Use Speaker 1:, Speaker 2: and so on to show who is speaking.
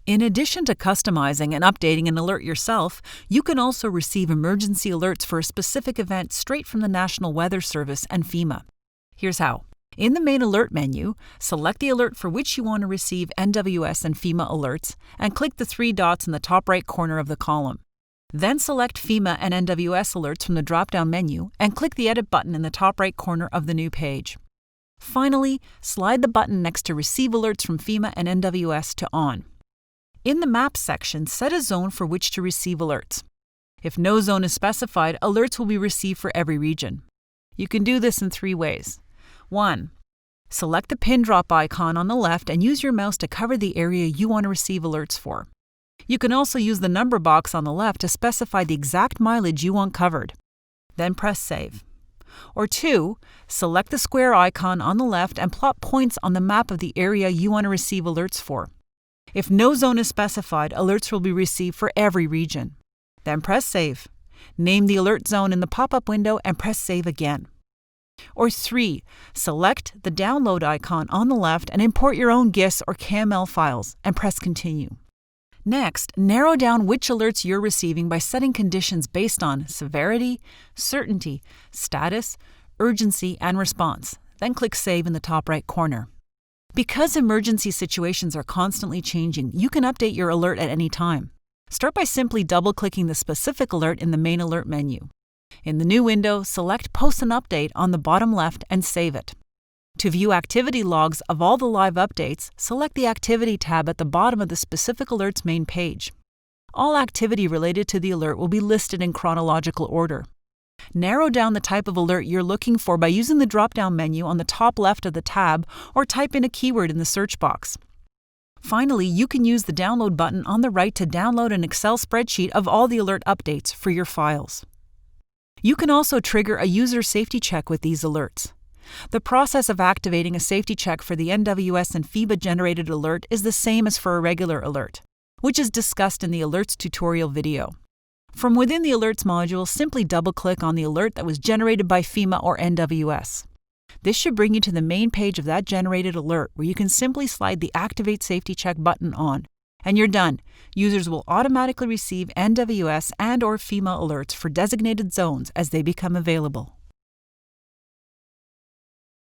Speaker 1: In addition to customizing and updating an alert yourself, you can also receive emergency alerts for a specific event straight from the National Weather Service and FEMA. Here's how. In the main alert menu, select the alert for which you want to receive NWS and FEMA alerts and click the three dots in the top right corner of the column. Then select FEMA and NWS alerts from the drop-down menu and click the Edit button in the top right corner of the new page. Finally, slide the button next to Receive Alerts from FEMA and NWS to On. In the Maps section, set a zone for which to receive alerts. If no zone is specified, alerts will be received for every region. You can do this in three ways. 1. Select the pin drop icon on the left and use your mouse to cover the area you want to receive alerts for. You can also use the number box on the left to specify the exact mileage you want covered. Then press Save. Or 2. Select the square icon on the left and plot points on the map of the area you want to receive alerts for. If no zone is specified, alerts will be received for every region. Then press Save. Name the alert zone in the pop-up window and press Save again. Or 3. Select the download icon on the left and import your own GIS or KML files and press Continue. Next, narrow down which alerts you're receiving by setting conditions based on severity, certainty, status, urgency, and response. Then click Save in the top right corner. Because emergency situations are constantly changing, you can update your alert at any time. Start by simply double-clicking the specific alert in the main alert menu. In the new window, select Post an Update on the bottom left and save it. To view activity logs of all the live updates, select the Activity tab at the bottom of the specific alert's main page. All activity related to the alert will be listed in chronological order. Narrow down the type of alert you're looking for by using the drop-down menu on the top left of the tab or type in a keyword in the search box. Finally, you can use the Download button on the right to download an Excel spreadsheet of all the alert updates for your files. You can also trigger a user safety check with these alerts. The process of activating a safety check for the NWS and FEMA-generated alert is the same as for a regular alert, which is discussed in the Alerts tutorial video. From within the Alerts module, simply double-click on the alert that was generated by FEMA or NWS. This should bring you to the main page of that generated alert, where you can simply slide the Activate Safety Check button on, and you're done. Users will automatically receive NWS and/or FEMA alerts for designated zones as they become available.